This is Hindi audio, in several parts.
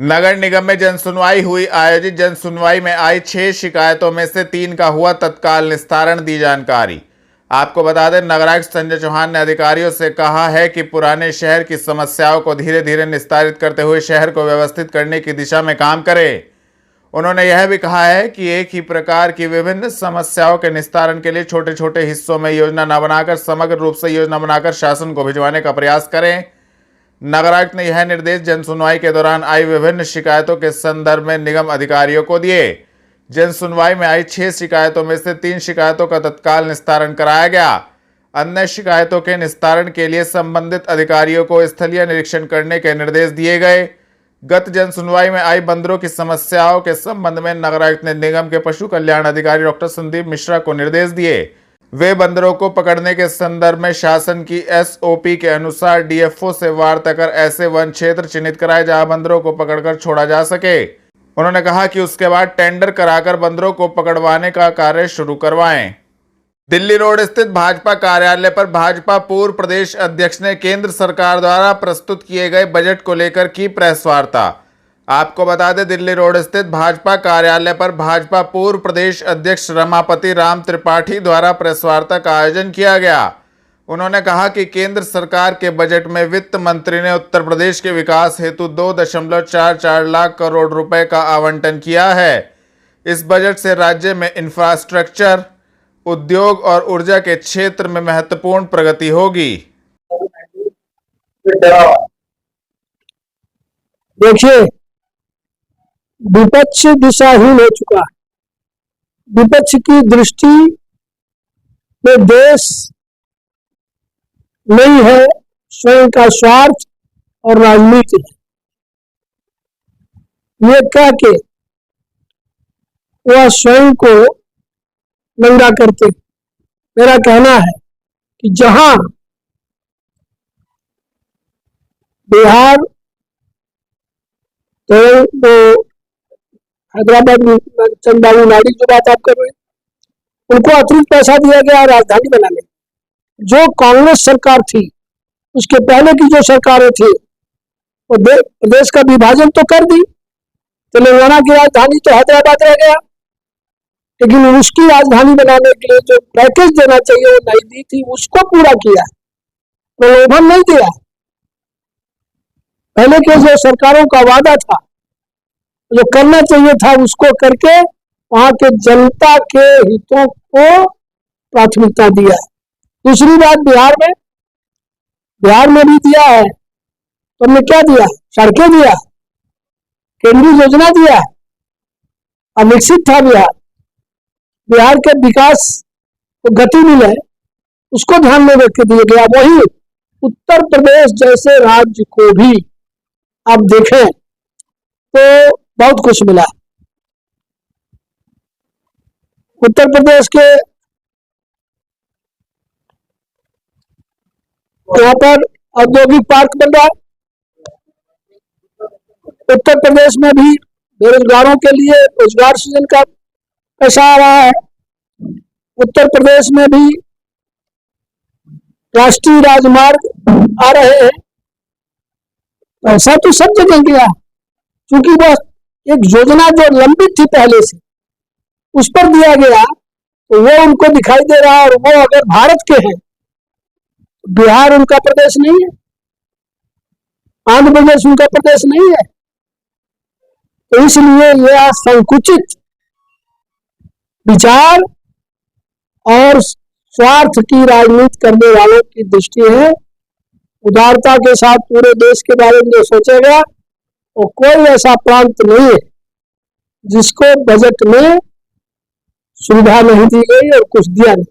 नगर निगम में जनसुनवाई हुई। आयोजित जनसुनवाई में आई 6 शिकायतों में से 3 का हुआ तत्काल निस्तारण, दी जानकारी। आपको बता दें, नगरायुक्त संजय चौहान ने अधिकारियों से कहा है कि पुराने शहर की समस्याओं को धीरे धीरे निस्तारित करते हुए शहर को व्यवस्थित करने की दिशा में काम करें। उन्होंने यह भी कहा है कि एक ही प्रकार की विभिन्न समस्याओं के निस्तारण के लिए छोटे छोटे हिस्सों में योजना न बनाकर समग्र रूप से योजना बनाकर शासन को भिजवाने का प्रयास करें। नगरायुक्त ने यह निर्देश जनसुनवाई के दौरान आई विभिन्न शिकायतों के संदर्भ में निगम अधिकारियों को दिए। जनसुनवाई में आई 6 शिकायतों में से 3 शिकायतों का तत्काल निस्तारण कराया गया। अन्य शिकायतों के निस्तारण के लिए संबंधित अधिकारियों को स्थलीय निरीक्षण करने के निर्देश दिए गए। गत जनसुनवाई में आई बंदरों की समस्याओं के संबंध में नगरायुक्त ने निगम के पशु कल्याण अधिकारी डॉक्टर संदीप मिश्रा को निर्देश दिए। वे बंदरों को पकड़ने के संदर्भ में शासन की SOP के अनुसार DFO से वार्ता कर ऐसे वन क्षेत्र चिन्हित कराए जहां बंदरों को पकड़कर छोड़ा जा सके। उन्होंने कहा कि उसके बाद टेंडर कराकर बंदरों को पकड़वाने का कार्य शुरू करवाएं। दिल्ली रोड स्थित भाजपा कार्यालय पर भाजपा पूर्व प्रदेश अध्यक्ष ने केंद्र सरकार द्वारा प्रस्तुत किए गए बजट को लेकर की प्रेस वार्ता। आपको बता दें, दिल्ली रोड स्थित भाजपा कार्यालय पर भाजपा पूर्व प्रदेश अध्यक्ष रमापति राम त्रिपाठी द्वारा प्रेस वार्ता का आयोजन किया गया। उन्होंने कहा कि केंद्र सरकार के बजट में वित्त मंत्री ने उत्तर प्रदेश के विकास हेतु 2.44 लाख करोड़ रुपए का आवंटन किया है। इस बजट से राज्य में इंफ्रास्ट्रक्चर, उद्योग और ऊर्जा के क्षेत्र में महत्वपूर्ण प्रगति होगी। देखिए, विपक्ष दिशाहीन हो चुका है। विपक्ष की दृष्टि में देश नहीं है, स्वयं का स्वार्थ और राजनीति है। ये कह के वह स्वयं को नंगा करते। मेरा कहना है कि जहां बिहार तो हैदराबाद में चंद्रबाबू नायडू की बात आप कर रहे हैं, उनको अतिरिक्त पैसा दिया गया राजधानी बनाने। जो कांग्रेस सरकार थी, उसके पहले की जो सरकारें थी, वो प्रदेश का विभाजन तो कर दी। तेलंगाना की राजधानी तो हैदराबाद रह गया, लेकिन उसकी राजधानी बनाने के लिए जो पैकेज देना चाहिए वो नहीं दी थी, उसको पूरा किया, प्रलोभन नहीं दिया। पहले के जो सरकारों का वादा था, जो करना चाहिए था, उसको करके वहां के जनता के हितों को प्राथमिकता दिया। दूसरी बात, बिहार में भी दिया है, तो हमने क्या दिया? सड़कें दिया, केंद्रीय योजना दिया, अविकसित था बिहार। बिहार के विकास को गति मिले, उसको ध्यान में रख के दिया गया। वही उत्तर प्रदेश जैसे राज्य को भी आप देखें तो बहुत कुछ मिला। उत्तर प्रदेश के यहाँ पर औद्योगिक पार्क बन रहा है। उत्तर प्रदेश में भी बेरोजगारों के लिए रोजगार सृजन का पैसा आ रहा है। उत्तर प्रदेश में भी राष्ट्रीय राजमार्ग आ रहे हैं। पैसा तो सब जगह गया, क्योंकि वह एक योजना जो लंबित थी पहले से, उस पर दिया गया, तो वो उनको दिखाई दे रहा है। और वो अगर भारत के हैं, बिहार उनका प्रदेश नहीं है, आंध्र प्रदेश उनका प्रदेश नहीं है। तो इसलिए यह संकुचित विचार और स्वार्थ की राजनीति करने वालों की दृष्टि है। उदारता के साथ पूरे देश के बारे में जो सोचेगा, वो कोई ऐसा प्रांत नहीं है जिसको बजट में सुविधा नहीं दी गई और कुछ दिया नहीं।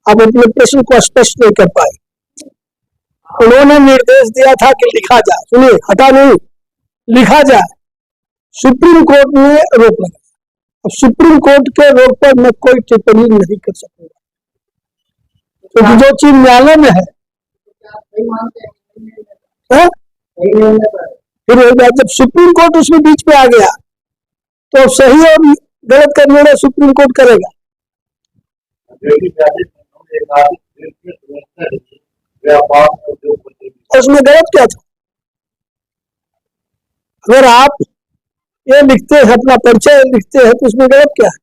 अब अपने प्रश्न को स्पष्ट नहीं कर पाए। उन्होंने निर्देश दिया था कि लिखा जाए, सुनिए, हटा नहीं, लिखा जाए। सुप्रीम कोर्ट ने रोक लगाया। अब सुप्रीम कोर्ट के रोक पर मैं कोई टिप्पणी नहीं कर सकूंगा। क्योंकि जो चीज न्यायालय में है, हाँ? फिर एक बार जब सुप्रीम कोर्ट उसमें बीच में आ गया तो सही और गलत का निर्णय सुप्रीम कोर्ट करेगा। उसमें गलत क्या था? अगर आप ये लिखते हैं, अपना परिचय लिखते हैं, तो उसमें गलत क्या है?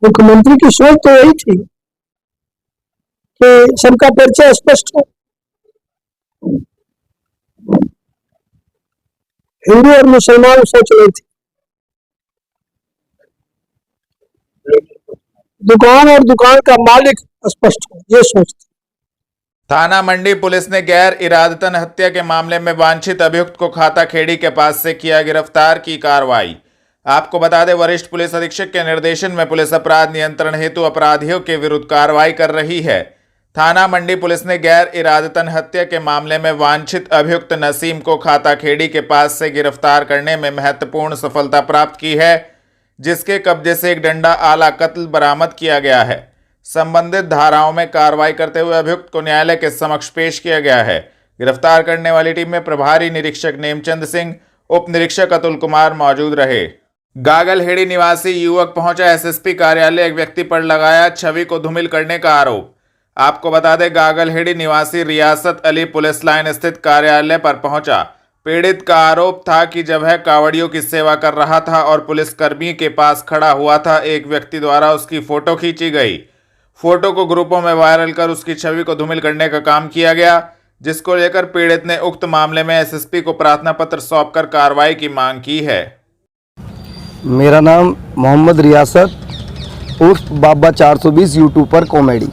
मुख्यमंत्री की सोच तो यही थी कि सबका परिचय स्पष्ट हो। हिंदू और मुसलमान सोच रही थी, दुकान और दुकान का मालिक स्पष्ट हो, ये सोच थी। थाना मंडी पुलिस ने गैर इरादतन हत्या के मामले में वांछित अभियुक्त को खाताखेड़ी के पास से किया गिरफ्तार की कार्रवाई। आपको बता दें, वरिष्ठ पुलिस अधीक्षक के निर्देशन में पुलिस अपराध नियंत्रण हेतु अपराधियों के विरुद्ध कार्रवाई कर रही है। थाना मंडी पुलिस ने गैर इरादतन हत्या के मामले में वांछित अभियुक्त नसीम को खाताखेड़ी के पास से गिरफ्तार करने में महत्वपूर्ण सफलता प्राप्त की है, जिसके कब्जे से एक डंडा आला कत्ल बरामद किया गया है। संबंधित धाराओं में कार्रवाई करते हुए अभियुक्त को न्यायालय के समक्ष पेश किया गया है। गिरफ्तार करने वाली टीम में प्रभारी निरीक्षक नेमचंद सिंह, उप निरीक्षक अतुल कुमार मौजूद रहे। गागलहेड़ी निवासी युवक पहुंचा एसएसपी कार्यालय, एक व्यक्ति पर लगाया छवि को धूमिल करने का आरोप। आपको बता दें, गागलहेड़ी निवासी रियासत अली पुलिस लाइन स्थित कार्यालय पर पहुंचा। पीड़ित का आरोप था कि जब वह कांवड़ियों की सेवा कर रहा था और पुलिसकर्मी के पास खड़ा हुआ था, एक व्यक्ति द्वारा उसकी फोटो खींची गई। फोटो को ग्रुपों में वायरल कर उसकी छवि को धूमिल करने का काम किया गया, जिसको लेकर पीड़ित ने उक्त मामले में एसएसपी को प्रार्थना पत्र सौंपकर कार्रवाई की मांग की है। मेरा नाम मोहम्मद रियासत उर्फ बाबा 420 यूट्यूब पर कॉमेडी।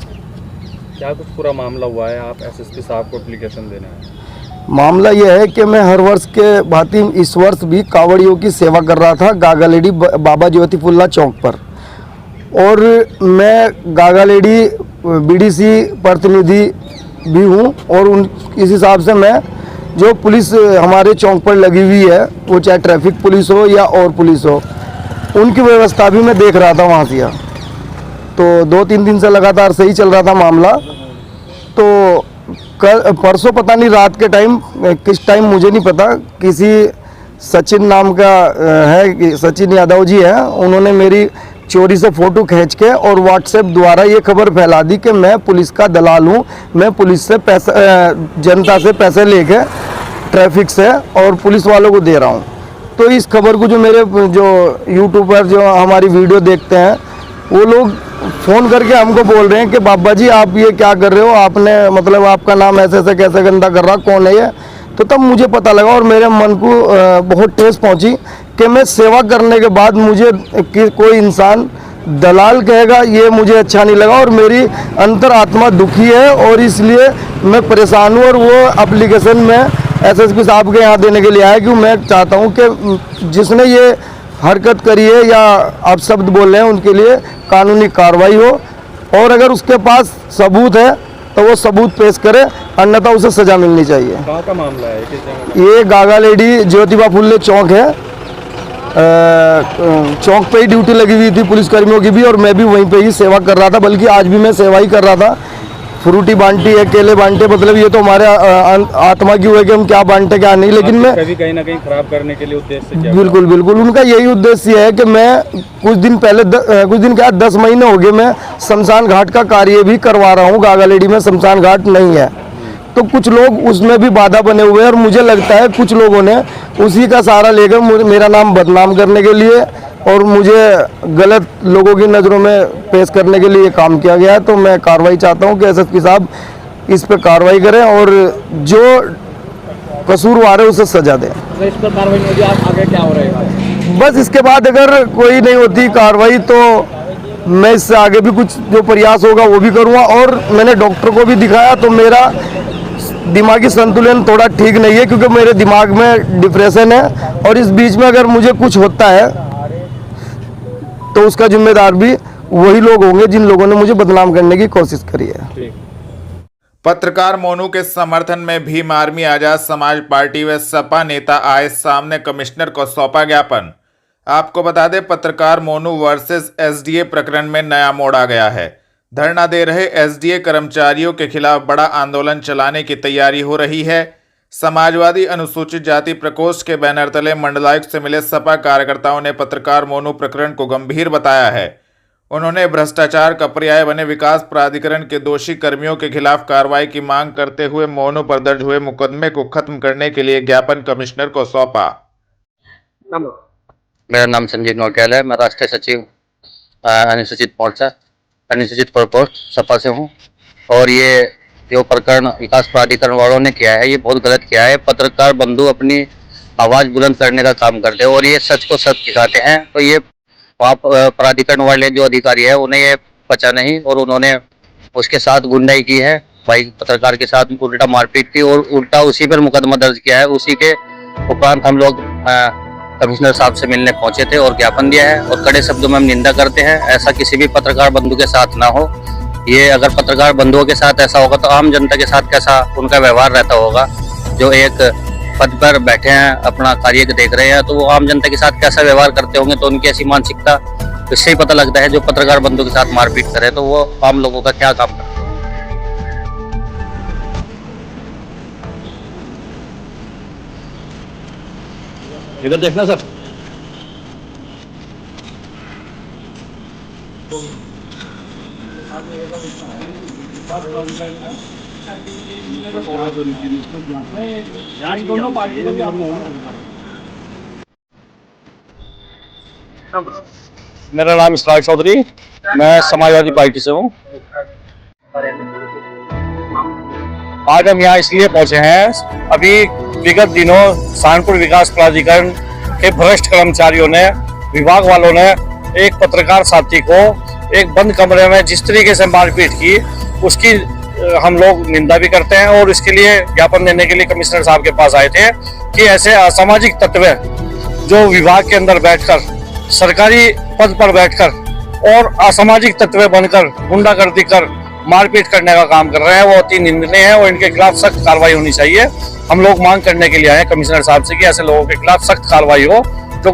क्या कुछ पूरा मामला हुआ है? आप एसएसपी साहब को एप्लीकेशन देना है। मामला यह है कि मैं हर वर्ष के भांति इस वर्ष भी कांवड़ियों की सेवा कर रहा था गागलहेड़ी बाबा ज्योतिफुल्ला चौक पर, और मैं गागलहेड़ी बीडीसी प्रतिनिधि भी हूँ, और इस हिसाब से मैं जो पुलिस हमारे चौक पर लगी हुई है, वो चाहे ट्रैफिक पुलिस हो या और पुलिस हो, उनकी व्यवस्था भी मैं देख रहा था वहाँ से। तो 2-3 दिन से लगातार सही चल रहा था मामला। तो परसों पता नहीं रात के टाइम, किस टाइम मुझे नहीं पता, किसी सचिन नाम का है, सचिन यादव जी हैं, उन्होंने मेरी चोरी से फ़ोटो खींच के और व्हाट्सएप द्वारा ये खबर फैला दी कि मैं पुलिस का दलाल हूँ, मैं पुलिस से पैसा, जनता से पैसे लेके ट्रैफिक से और पुलिस वालों को दे रहा हूँ। तो इस खबर को जो मेरे जो यूट्यूब पर जो हमारी वीडियो देखते हैं, वो लोग फ़ोन करके हमको बोल रहे हैं कि बाबा जी आप ये क्या कर रहे हो, आपने मतलब आपका नाम ऐसे ऐसे कैसे गंदा कर रहा, कौन है ये? तो तब मुझे पता लगा और मेरे मन को बहुत ठेस पहुंची कि मैं सेवा करने के बाद मुझे कोई इंसान दलाल कहेगा, ये मुझे अच्छा नहीं लगा और मेरी अंतरात्मा दुखी है, और इसलिए मैं परेशान हूँ। और वो एप्लीकेशन में एसएसपी साहब के यहाँ देने के लिए आया कि मैं चाहता हूँ कि जिसने ये हरकत करी है या आप शब्द बोल रहे हैं, उनके लिए कानूनी कार्रवाई हो, और अगर उसके पास सबूत है तो वो सबूत पेश करे, अन्यथा उसे सजा मिलनी चाहिए। कहाँ का मामला है? किस जगह का? ये गागलहेड़ी ज्योतिबा फुल्ले चौक है। चौक पे ही ड्यूटी लगी हुई थी पुलिसकर्मियों की भी, और मैं भी वहीं पे ही सेवा कर रहा था, बल्कि आज भी मैं सेवा ही कर रहा था। फ्रूटी बांटी है, केले बांटे, मतलब ये तो हमारे आत्मा की हुए कि हम क्या बांटे क्या नहीं, लेकिन मैं कहीं ना कहीं खराब करने के लिए उद्देश्य से बिल्कुल बिल्कुल उनका यही उद्देश्य है कि मैं कुछ दिन पहले कुछ दिन क्या 10 महीने हो गए मैं शमशान घाट का कार्य भी करवा रहा हूँ। गागलहेड़ी में शमशान घाट नहीं है, तो कुछ लोग उसमें भी बाधा बने हुए हैं, और मुझे लगता है कुछ लोगों ने उसी का सहारा लेकर मेरा नाम बदनाम करने के लिए और मुझे गलत लोगों की नज़रों में पेश करने के लिए काम किया गया है। तो मैं कार्रवाई चाहता हूं कि एसएसपी साहब इस पर कार्रवाई करें और जो कसूरवार है उसे सजा दें। इस पर कार्रवाई नहीं होगी, आप आगे क्या हो रहेगा? बस इसके बाद अगर कोई नहीं होती कार्रवाई तो मैं इससे आगे भी कुछ जो प्रयास होगा वो भी करूँगा। और मैंने डॉक्टर को भी दिखाया तो मेरा दिमागी संतुलन थोड़ा ठीक नहीं है, क्योंकि मेरे दिमाग में डिप्रेशन है, और इस बीच में अगर मुझे कुछ होता है तो उसका जिम्मेदार भी वही लोग होंगे जिन लोगों ने मुझे बदनाम करने की कोशिश करी है। पत्रकार मोनू के समर्थन में भीम आर्मी आजाद समाज पार्टी व सपा नेता आए सामने, कमिश्नर को सौंपा ज्ञापन। आपको बता दें, पत्रकार मोनू वर्सेस एसडीए प्रकरण में नया मोड़ आ गया है। धरना दे रहे एसडीए कर्मचारियों के खिलाफ बड़ा आंदोलन चलाने की तैयारी हो रही है। समाजवादी अनुसूचित जाति प्रकोष्ठ के बैनर तले मंडलायुक्त से मिले सपा कार्यकर्ताओं ने पत्रकार मोनू प्रकरण को गंभीर बताया है। उन्होंने भ्रष्टाचार का पर्याय बने विकास प्राधिकरण के दोषी कर्मियों के खिलाफ कार्रवाई की मांग करते हुए मोनू पर दर्ज हुए मुकदमे को खत्म करने के लिए ज्ञापन कमिश्नर को सौंपा। मेरा नाम संजीव नौटियाल है। मैं राष्ट्रीय सचिव अनुसूचित मोर्चा अनुसूचित प्रकोष्ठ सपा से हूँ। और ये जो प्रकरण विकास प्राधिकरण वालों ने किया है ये बहुत गलत किया है। पत्रकार बंधु अपनी आवाज़ बुलंद करने का काम करते हैं और ये सच को सच दिखाते हैं। तो ये प्राधिकरण वाले जो अधिकारी है उन्हें ये पता नहीं और उन्होंने उसके साथ गुंडाई की है। भाई पत्रकार के साथ उल्टा मारपीट की और उल्टा उसी पर मुकदमा दर्ज किया है। उसी के उपरांत हम लोग कमिश्नर साहब से मिलने पहुंचे थे और ज्ञापन दिया है और कड़े शब्दों में हम निंदा करते हैं। ऐसा किसी भी पत्रकार बंधु के साथ ना हो। ये अगर पत्रकार बंधुओं के साथ ऐसा होगा तो आम जनता के साथ कैसा उनका व्यवहार रहता होगा। जो एक पद पर बैठे हैं अपना कार्य देख रहे हैं तो वो आम जनता के साथ कैसा व्यवहार करते होंगे। तो उनकी ऐसी मानसिकता इससे ही पता लगता है। जो पत्रकार बंधु के साथ मारपीट करे तो वो आम लोगों का क्या काम करते हैं। इधर देखना सर। मेरा नाम इसरार चौधरी, मैं समाजवादी पार्टी से हूँ। आज हम यहाँ इसलिए पहुंचे हैं, अभी विगत दिनों सहारनपुर विकास प्राधिकरण के भ्रष्ट कर्मचारियों ने, विभाग वालों ने एक पत्रकार साथी को एक बंद कमरे में जिस तरीके से मारपीट की उसकी हम लोग निंदा भी करते हैं। और इसके लिए ज्ञापन देने के लिए कमिश्नर साहब के पास आए थे कि ऐसे असामाजिक तत्व जो विभाग के अंदर बैठकर सरकारी पद पर बैठकर और असामाजिक तत्व बनकर गुंडागर्दी कर मारपीट करने का काम कर रहे हैं वो अति निंदनीय है और इनके खिलाफ सख्त कार्रवाई होनी चाहिए। हम लोग मांग करने के लिए आए कमिश्नर साहब से कि ऐसे लोगों के खिलाफ सख्त कार्रवाई हो जो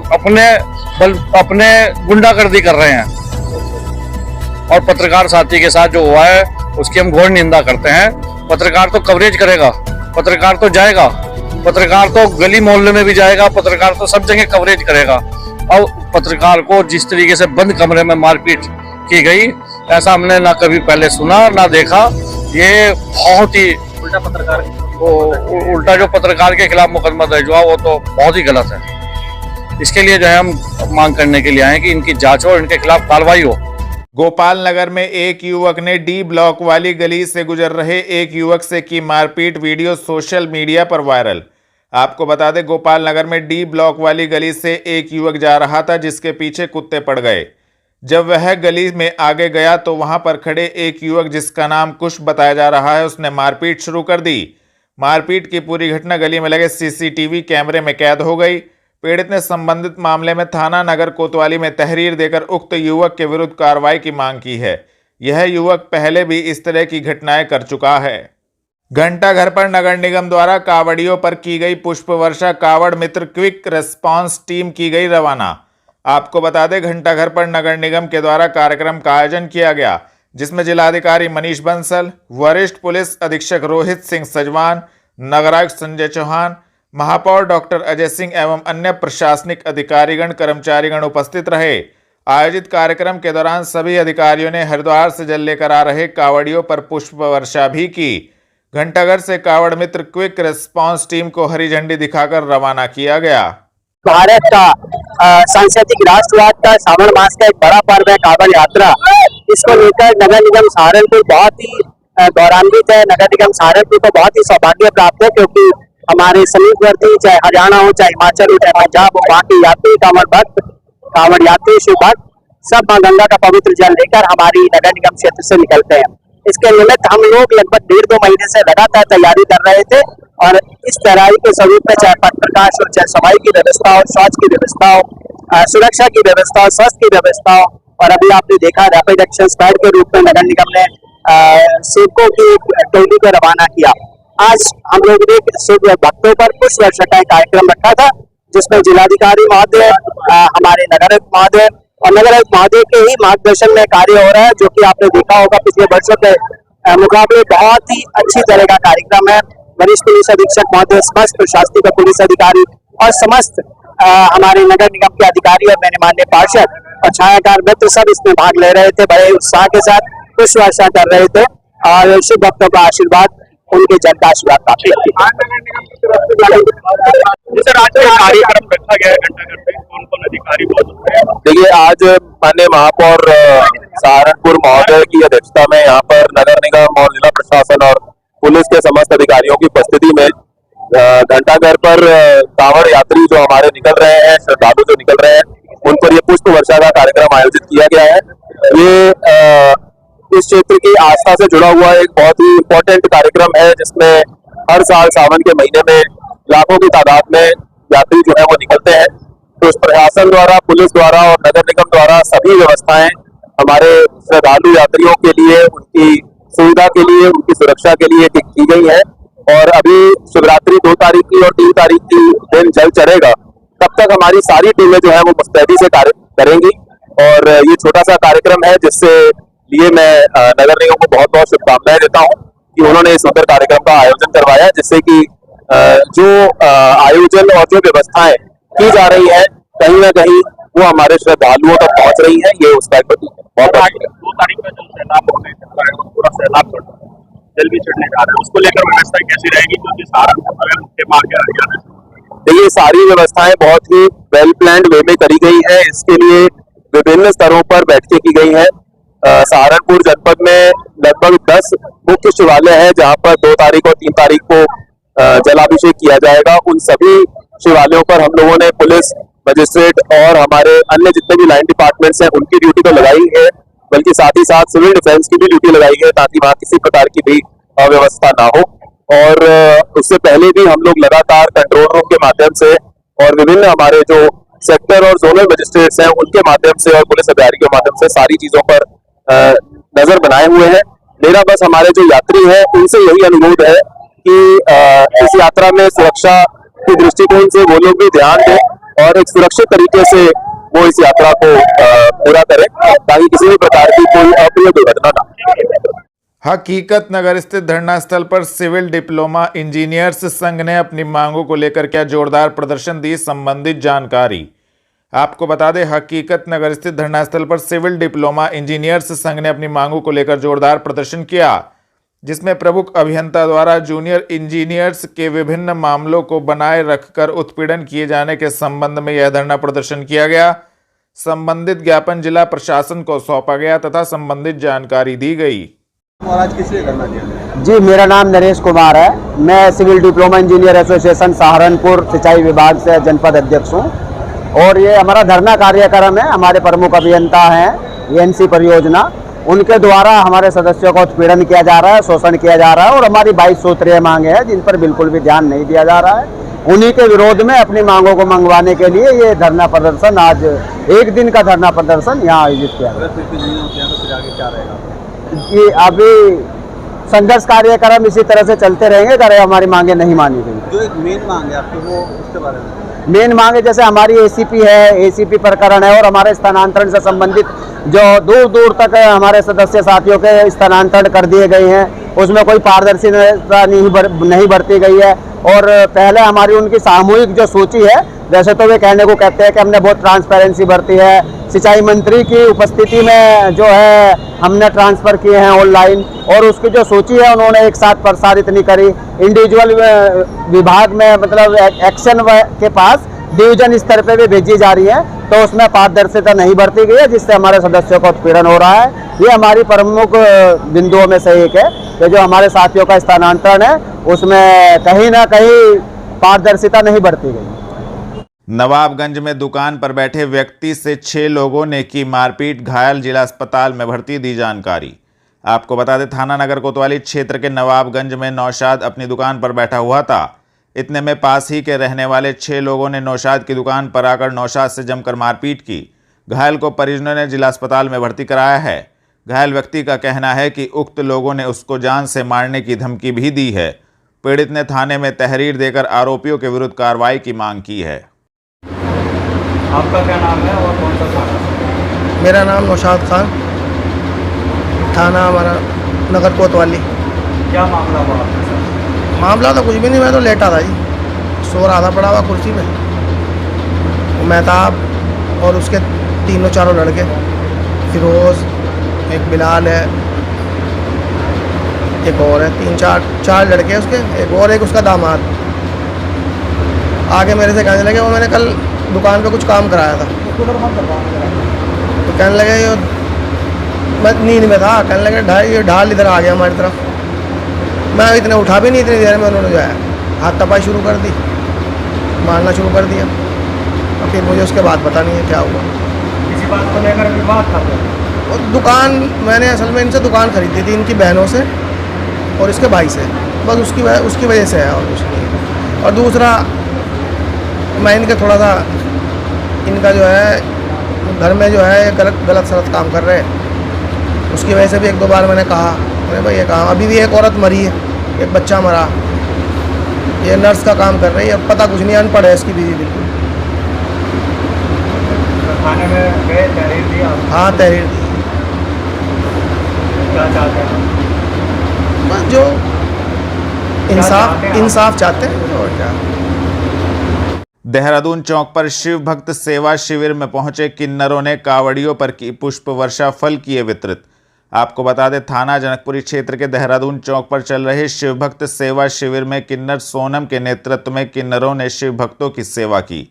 अपने गुंडागर्दी कर रहे हैं। और पत्रकार साथी के साथ जो हुआ है उसकी हम घोर निंदा करते हैं। पत्रकार तो कवरेज करेगा, पत्रकार तो जाएगा, पत्रकार तो गली मोहल्ले में भी जाएगा, पत्रकार तो सब जगह कवरेज करेगा। और पत्रकार को जिस तरीके से बंद कमरे में मारपीट की गई ऐसा हमने ना कभी पहले सुना ना देखा। ये बहुत ही उल्टा जो पत्रकार के खिलाफ मुकदमा दर्ज हुआ वो तो बहुत ही गलत है। इसके लिए जो है हम मांग करने के लिए आए कि इनकी जांच हो और इनके खिलाफ कार्रवाई हो। गोपाल नगर में एक युवक ने डी ब्लॉक वाली गली से गुजर रहे एक युवक से की मारपीट, वीडियो सोशल मीडिया पर वायरल। आपको बता दें गोपाल नगर में डी ब्लॉक वाली गली से एक युवक जा रहा था जिसके पीछे कुत्ते पड़ गए। जब वह गली में आगे गया तो वहां पर खड़े एक युवक जिसका नाम कुश बताया जा रहा है उसने मारपीट शुरू कर दी। मारपीट की पूरी घटना गली में लगे सीसीटीवी कैमरे में कैद हो गई। पीड़ित ने संबंधित मामले में थाना नगर कोतवाली में तहरीर देकर उक्त युवक के विरुद्ध कार्रवाई की मांग की है। यह युवक पहले भी इस तरह की घटनाएं कर चुका है। घंटाघर पर नगर निगम द्वारा कावड़ियों पर की गई पुष्प वर्षा, कावड़ मित्र क्विक रिस्पांस टीम की गई रवाना। आपको बता दें घंटाघर पर नगर निगम के द्वारा कार्यक्रम का आयोजन किया गया जिसमें जिलाधिकारी मनीष बंसल, वरिष्ठ पुलिस अधीक्षक रोहित सिंह सजवान, नगरायुक्त संजय चौहान, महापौर डॉक्टर अजय सिंह एवं अन्य प्रशासनिक अधिकारीगण कर्मचारीगण उपस्थित रहे। आयोजित कार्यक्रम के दौरान सभी अधिकारियों ने हरिद्वार से जल लेकर आ रहे कावड़ियों पर पुष्प वर्षा भी की। घंटाघर से कावड़ मित्र क्विक रिस्पांस टीम को हरी झंडी दिखाकर रवाना किया गया। भारत का सांस्कृतिक राष्ट्रवाद का श्रावण मास का एक बड़ा पर्व है कावड़ यात्रा। इसको लेकर नगर निगम सहारनपुर बहुत ही गौरवान्वित है। नगर निगम सहारनपुर को बहुत ही सौभाग्य प्राप्त है क्योंकि हमारे समीपवर्ती चाहे हरियाणा हो, चाहे हिमाचल हो, चाहे पंजाब हो, वहाँ के यात्री कांवड़ भक्त, कांवड़ यात्री शिव भक्त सब मां गंगा का पवित्र जल लेकर हमारी नगर निगम क्षेत्र से निकलते हैं। इसके निमित्त हम लोग लगभग 1.5-2 महीने से लगातार तैयारी कर रहे थे और इस तैयारी के स्वरूप में चाहे पथ प्रकाश हो, चाहे सफाई की व्यवस्था हो, शौच की व्यवस्था हो, सुरक्षा की व्यवस्था हो, स्वास्थ्य की व्यवस्था हो और अभी आपने देखा रैपिड एक्शन स्क्वाड के रूप में नगर निगम ने सेवकों की एक टोली को रवाना किया। आज हम लोग ने शिव भक्तों पर पुष्प वर्षा का कार्यक्रम रखा था जिसमें जिलाधिकारी महोदय, हमारे नगर महोदय और नगर आयुक्त महोदय के ही मार्गदर्शन में कार्य हो रहा है, जो कि आपने देखा होगा पिछले वर्षों के मुकाबले बहुत ही अच्छी तरह का कार्यक्रम है। वरिष्ठ पुलिस अधीक्षक महोदय, समस्त प्रशासनिक और पुलिस अधिकारी और समस्त हमारे नगर निगम के अधिकारी और मेरे माननीय पार्षद और छायाकार मित्र सब इसमें भाग ले रहे थे। बड़े उत्साह के साथ पुष्प वर्षा कर रहे थे और शुभ भक्तों का आशीर्वाद, उनके जन का आशीर्वाद काफी कार्यक्रम रखा गया है घंटाघर पे, कौन कौन अधिकारी मौजूद? देखिए, आज माननीय महापौर सहारनपुर महोदय की अध्यक्षता में यहाँ पर नगर निगम और जिला प्रशासन और पुलिस के समस्त अधिकारियों की उपस्थिति में घंटाघर पर कांवड़ यात्री जो हमारे निकल रहे हैं, श्रद्धालु जो निकल रहे हैं, उन पर ये पुष्प वर्षा का कार्यक्रम आयोजित किया गया है। ये इस क्षेत्र की आस्था से जुड़ा हुआ एक बहुत ही इम्पोर्टेंट कार्यक्रम है, जिसमें हर साल सावन के महीने में लाखों की तादाद में यात्री जो है वो निकलते हैं। तो प्रशासन द्वारा, पुलिस द्वारा और नगर निगम द्वारा सभी व्यवस्थाएं हमारे श्रद्धालु यात्रियों के लिए, उनकी सुविधा के लिए, उनकी सुरक्षा के लिए की गई है। और अभी शिवरात्रि 2 तारीख की और 3 तारीख की दिन जल चढ़ेगा, तब तक हमारी सारी टीमें जो है वो मुस्तैदी से कार्य करेंगी। और ये छोटा सा कार्यक्रम है, जिससे लिए मैं नगर निगम को बहुत बहुत शुभकामनाएं देता हूं कि उन्होंने इस सुंदर कार्यक्रम का आयोजन करवाया, जिससे कि जो आयोजन और जो व्यवस्थाएं की जा रही है, कहीं ना कहीं वो हमारे श्रद्धालुओं तक पहुंच रही है। ये उसका एक प्रतीक है। बहुत 2 तारीख में जल सैलाब होने पूरा सैलाब जल भी चढ़ने जा रहा है, उसको लेकर व्यवस्था कैसी रहेगी? क्योंकि सहारनपुर मुख्य मार्ग है। देखिए, सारी व्यवस्थाएं बहुत ही वेल प्लान्ड वे में करी गई है। इसके लिए विभिन्न स्तरों पर बैठकें की गई है। सहारनपुर जनपद में लगभग 10 मुख्य शिवालय है, जहां पर 2 तारीख और 3 तारीख को जलाभिषेक किया जाएगा। उन सभी शिवालयों पर हम लोगों ने पुलिस, मजिस्ट्रेट और हमारे अन्य जितने भी लाइन डिपार्टमेंट्स हैं, उनकी ड्यूटी तो लगाई है, बल्कि साथ ही साथ सिविल डिफेंस की भी ड्यूटी लगाई है, ताकि वहां किसी प्रकार की भी अव्यवस्था ना हो। और उससे पहले भी हम लोग लगातार कंट्रोल रूम के माध्यम से और विभिन्न हमारे जो सेक्टर और जोनल मजिस्ट्रेट्स हैं, उनके माध्यम से और पुलिस अधिकारी के माध्यम से सारी चीजों पर नजर बनाए हुए हैं। मेरा बस हमारे जो यात्री हैं, उनसे यही अनुरोध है कि इस यात्रा में सुरक्षा के दृष्टिकोण से वो लोग भी ध्यान दें और एक सुरक्षित तरीके से वो इस यात्रा को पूरा करें, ताकि किसी भी प्रकार की कोई अप्रिय दुर्घटना ना हो। हकीकत नगर स्थित धरना स्थल पर सिविल डिप्लोमा इंजीनियर्स संघ ने अपनी मांगों को लेकर क्या जोरदार प्रदर्शन दी, संबंधित जानकारी। आपको बता दें, हकीकत नगर स्थित धरना स्थल पर सिविल डिप्लोमा इंजीनियर्स संघ ने अपनी मांगों को लेकर जोरदार प्रदर्शन किया, जिसमें प्रमुख अभियंता द्वारा जूनियर इंजीनियर्स के विभिन्न मामलों को बनाए रखकर उत्पीड़न किए जाने के संबंध में यह धरना प्रदर्शन किया गया। संबंधित ज्ञापन जिला प्रशासन को सौंपा गया तथा संबंधित जानकारी दी गई। जी, मेरा नाम नरेश कुमार है। मैं civil diploma engineer association Saharanpur सिंचाई विभाग से जनपद अध्यक्ष हूँ। और ये हमारा धरना कार्यक्रम है। हमारे प्रमुख अभियंता हैं एएनसी परियोजना, उनके द्वारा हमारे सदस्यों का उत्पीड़न किया जा रहा है, शोषण किया जा रहा है और हमारी 22 सूत्रीय मांगे हैं, जिन पर बिल्कुल भी ध्यान नहीं दिया जा रहा है। उन्हीं के विरोध में अपनी मांगों को मंगवाने के लिए ये धरना प्रदर्शन, आज 1 दिन का धरना प्रदर्शन यहाँ आयोजित किया गया। कि अभी संघर्ष कार्यक्रम इसी तरह से चलते रहेंगे अगर हमारी मांगे नहीं मानी गई। जो एक मेन मांग है आपकी, वो उसके बारे में मेन मांग है, जैसे हमारी एसीपी है, एसीपी प्रकरण है और हमारे स्थानांतरण से संबंधित जो दूर दूर तक हमारे सदस्य साथियों के स्थानांतरण कर दिए गए हैं, उसमें कोई पारदर्शिता नहीं बरती गई है। और पहले हमारी उनकी सामूहिक जो सूची है, वैसे तो वे कहने को कहते हैं कि हमने बहुत ट्रांसपेरेंसी बरती है, सिंचाई मंत्री की उपस्थिति में जो है हमने ट्रांसफ़र किए हैं ऑनलाइन, और उसकी जो सूची है उन्होंने एक साथ प्रसारित नहीं करी। इंडिविजुअल विभाग में, मतलब एक्शन के पास डिवीजन स्तर पे भी भेजी जा रही है, तो उसमें पारदर्शिता नहीं बरती गई है, जिससे हमारे सदस्यों का उत्पीड़न हो रहा है। ये हमारी प्रमुख बिंदुओं में से एक है कि जो हमारे साथियों का स्थानांतरण है, उसमें कहीं ना कहीं पारदर्शिता नहीं बरती गई। नवाबगंज में दुकान पर बैठे व्यक्ति से 6 लोगों ने की मारपीट, घायल, जिला अस्पताल में भर्ती, दी जानकारी। आपको बता दें, थाना नगर कोतवाली क्षेत्र के नवाबगंज में नौशाद अपनी दुकान पर बैठा हुआ था। इतने में पास ही के रहने वाले 6 लोगों ने नौशाद की दुकान पर आकर नौशाद से जमकर मारपीट की। घायल को परिजनों ने जिला अस्पताल में भर्ती कराया है। घायल व्यक्ति का कहना है कि उक्त लोगों ने उसको जान से मारने की धमकी भी दी है। पीड़ित ने थाने में तहरीर देकर आरोपियों के विरुद्ध कार्रवाई की मांग की है। आपका क्या नाम है और कौन सा थाना? मेरा नाम नौशाद खान, थाना हमारा नगर कोतवाली। क्या मामला हुआ आपके साथ? मामला तो कुछ भी नहीं, मैं तो लेटा था जी, सो रहा था पड़ा हुआ कुर्सी पे। मेहताब और उसके तीनों चारों लड़के, फिरोज़, एक बिलाल है, एक और है, चार लड़के उसके, एक और, एक उसका दामाद। आगे मेरे से कहने लगे, वो मैंने कल दुकान पे कुछ काम कराया था, तो कहने लगे ये, मैं नींद में था, कहने लगे ये ढाल इधर आ गया हमारी तरफ। मैं इतने उठा भी नहीं, इतनी देर में उन्होंने जो है हाथ तपाई शुरू कर दी, मारना शुरू कर दिया। और फिर मुझे उसके बाद पता नहीं है क्या हुआ। किसी बात को लेकर विवाद था? और दुकान, मैंने असल में इनसे दुकान खरीदी थी, इनकी बहनों से और इसके भाई से, बस उसकी वजह से है और कुछ नहीं। और दूसरा, मैं इनके थोड़ा सा, इनका जो है घर में जो है गलत सलत काम कर रहे हैं, उसकी वजह से भी एक दो बार मैंने कहा, मैंने भाई ये कहा, अभी भी एक औरत मरी है, एक बच्चा मरा, ये नर्स का काम कर रही है, पता कुछ नहीं, अनपढ़ है इसकी बीवी बिल्कुल। थाने में गए, तहरीर दिया? हाँ, तहरीर दी। क्या चाहते हैं? बस जो इंसाफ चाहते हैं और क्या। देहरादून चौक पर शिव भक्त सेवा शिविर में पहुंचे किन्नरों ने कावड़ियों पर की पुष्प वर्षा, फल किए वितरित। आपको बता दें, थाना जनकपुरी क्षेत्र के देहरादून चौक पर चल रहे शिव भक्त सेवा शिविर में किन्नर सोनम के नेतृत्व में किन्नरों ने शिव भक्तों की सेवा की।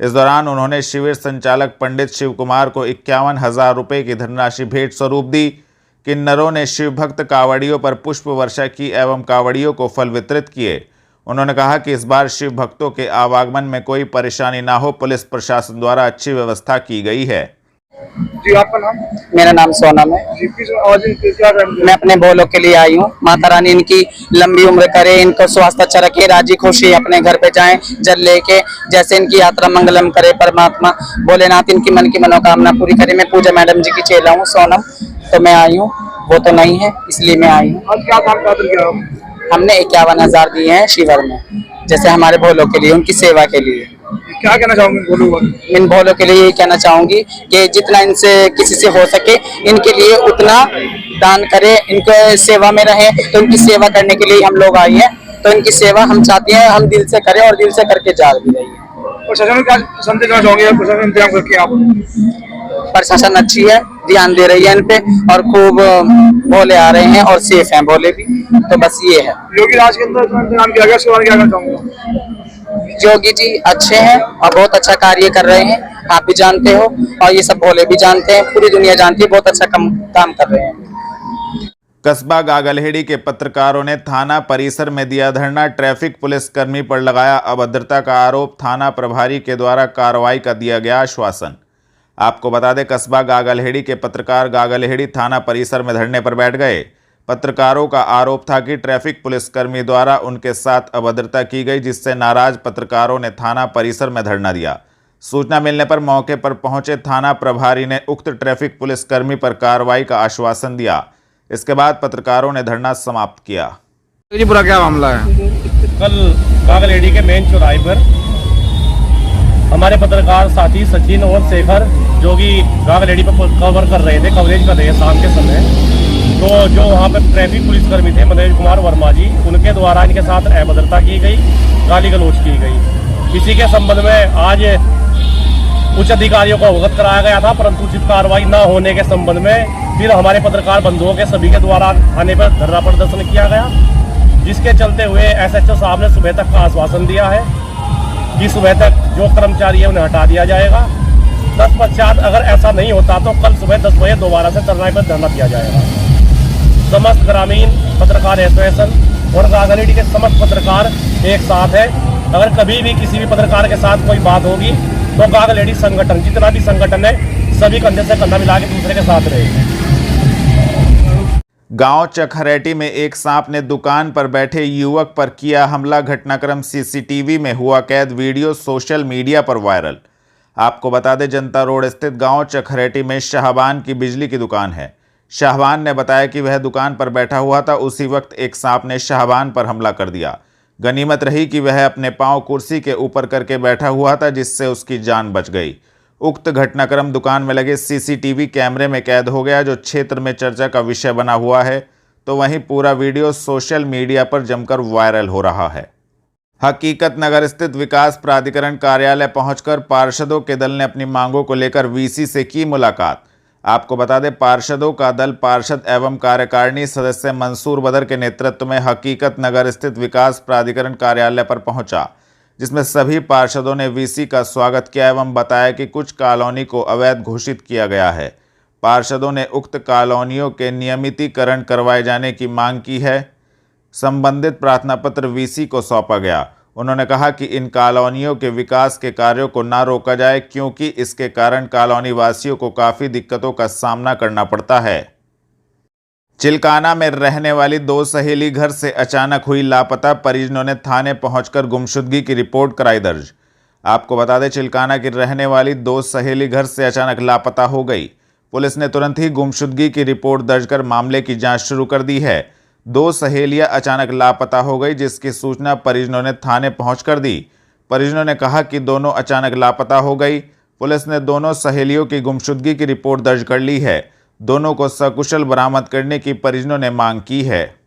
इस दौरान उन्होंने शिविर संचालक पंडित शिव कुमार को 51,000 रुपये की धनराशि भेंट स्वरूप दी। किन्नरों ने शिव भक्त कावड़ियों पर पुष्प वर्षा की एवं कावड़ियों को फल वितरित किए। उन्होंने कहा कि इस बार शिव भक्तों के आवागमन में कोई परेशानी ना हो, पुलिस प्रशासन द्वारा अच्छी व्यवस्था की गई है। जी, आपका नाम? मेरा नाम सोनम है। मैं अपने बोलों के लिए आई हूँ। माता रानी इनकी लंबी उम्र करे, इनको स्वास्थ्य अच्छा रखे, राजी खुशी अपने घर पे जाएं जल लेके, जैसे इनकी यात्रा मंगलम करे परमात्मा भोलेनाथ इनकी मन की मनोकामना पूरी करे। मैं पूजा मैडम जी की चेला हूँ सोनम, तो मैं आई हूँ, वो तो नहीं है इसलिए मैं आई हूँ। क्या काम किया? हमने 51,000 दिए हैं शिविर में, जैसे हमारे भोलों के लिए, उनकी सेवा के लिए। क्या कहना चाहूँगी इन भोलों के लिए यही कहना चाहूंगी कि जितना इनसे किसी से हो सके इनके लिए उतना दान करें, इनके सेवा में रहें। तो इनकी सेवा करने के लिए हम लोग आए हैं, तो इनकी सेवा हम चाहते हैं हम दिल से करें और दिल से करके जा भी रही है। प्रशासन क्या संदेश देना चाहोगे? प्रशासन इंतजाम करके आप? प्रशासन अच्छी है, ध्यान दे रही है इन पे, और खूब भोले आ रहे हैं और सेफ हैं भोले भी, तो बस ये है। योगी राज के अंदर इंतजाम किया गया, उसके बारे में क्या कहना चाहूँगा? योगी जी अच्छे हैं और बहुत अच्छा कार्य कर रहे हैं, आप भी जानते हो और ये सब भोले भी जानते हैं, पूरी दुनिया जानती है, बहुत अच्छा काम कर रहे हैं। कस्बा गागलहेड़ी के पत्रकारों ने थाना परिसर में दिया धरना। ट्रैफिक पुलिसकर्मी पर लगाया अभद्रता का आरोप, थाना प्रभारी के द्वारा कार्रवाई का दिया गया आश्वासन। आपको बता दें, कस्बा गागलहेड़ी के पत्रकार गागलहेड़ी थाना परिसर में धरने पर बैठ गए। पत्रकारों का आरोप था कि ट्रैफिक पुलिसकर्मी द्वारा उनके साथ अभद्रता की गई, जिससे नाराज पत्रकारों ने थाना परिसर में धरना दिया। सूचना मिलने पर मौके पर पहुंचे थाना प्रभारी ने उक्त ट्रैफिक पुलिसकर्मी पर कार्रवाई का आश्वासन दिया। इसके बाद पत्रकारों ने धरना समाप्त किया। जी, पूरा क्या मामला है? कल गागलहेड़ी के मेन चौराहे पर हमारे पत्रकार साथी सचिन और शेखर, जो कि गागलहेड़ी पर कवर कर रहे थे, कवरेज कर रहे हैं शाम के समय, तो जो वहाँ पर ट्रैफिक पुलिसकर्मी थे मनोज कुमार वर्मा जी, उनके द्वारा इनके साथ अभद्रता की गई, गाली गलौज की गई। इसी के संबंध में आज उच्च अधिकारियों को अवगत कराया गया था, परंतु उचित कार्रवाई न होने के संबंध में फिर हमारे पत्रकार बंधुओं के सभी के द्वारा थाने पर धरना प्रदर्शन किया गया, जिसके चलते हुए SHO साहब ने सुबह तक का आश्वासन दिया है कि सुबह तक जो कर्मचारी है उन्हें हटा दिया जाएगा। तत्पश्चात अगर ऐसा नहीं होता तो कल सुबह 10 बजे दोबारा से चौराहे पर धरना दिया जाएगा। समस्त ग्रामीण पत्रकार एसोसिएशन और गागलहेड़ी के समस्त पत्रकार एक साथ है। अगर कभी भी किसी भी पत्रकार के साथ कोई बात होगी तो गागलहेड़ी संगठन, जितना भी संगठन है, सभी कंधे से कंधा मिला के दूसरे के साथ रहेंगे। गांव चखरेटी में एक सांप ने दुकान पर बैठे युवक पर किया हमला। घटनाक्रम CCTV में हुआ कैद, वीडियो सोशल मीडिया पर वायरल। आपको बता दें, जनता रोड स्थित गांव चखरेटी में शाहबान की बिजली की दुकान है। शाहबान ने बताया कि वह दुकान पर बैठा हुआ था, उसी वक्त एक सांप ने शाहबान पर हमला कर दिया। गनीमत रही कि वह अपने पांव कुर्सी के ऊपर करके बैठा हुआ था, जिससे उसकी जान बच गई। उक्त घटनाक्रम दुकान में लगे सीसीटीवी कैमरे में कैद हो गया, जो क्षेत्र में चर्चा का विषय बना हुआ है। तो वहीं पूरा वीडियो सोशल मीडिया पर जमकर वायरल हो रहा है। हकीकत नगर स्थित विकास प्राधिकरण कार्यालय पहुंचकर पार्षदों के दल ने अपनी मांगों को लेकर वीसी से की मुलाकात। आपको बता दें, पार्षदों का दल पार्षद एवं कार्यकारिणी सदस्य मंसूर बदर के नेतृत्व में हकीकत नगर स्थित विकास प्राधिकरण कार्यालय पर पहुंचा, जिसमें सभी पार्षदों ने वीसी का स्वागत किया एवं बताया कि कुछ कॉलोनी को अवैध घोषित किया गया है। पार्षदों ने उक्त कॉलोनियों के नियमितीकरण करवाए जाने की मांग की है। संबंधित प्रार्थना पत्र वीसी को सौंपा गया। उन्होंने कहा कि इन कॉलोनियों के विकास के कार्यों को न रोका जाए, क्योंकि इसके कारण कॉलोनी वासियों को काफ़ी दिक्कतों का सामना करना पड़ता है। चिल्काना में रहने वाली 2 सहेली घर से अचानक हुई लापता। परिजनों ने थाने पहुंचकर गुमशुदगी की रिपोर्ट कराई दर्ज। आपको बता दें, चिल्काना की रहने वाली 2 सहेली घर से अचानक लापता हो गई। पुलिस ने तुरंत ही गुमशुदगी की रिपोर्ट दर्ज कर मामले की जांच शुरू कर दी है। 2 सहेलियां अचानक लापता हो गई, जिसकी सूचना परिजनों ने थाने पहुंचकर दी। परिजनों ने कहा कि दोनों अचानक लापता हो गई। पुलिस ने दोनों सहेलियों की गुमशुदगी की रिपोर्ट दर्ज कर ली है। दोनों को सकुशल बरामद करने की परिजनों ने मांग की है।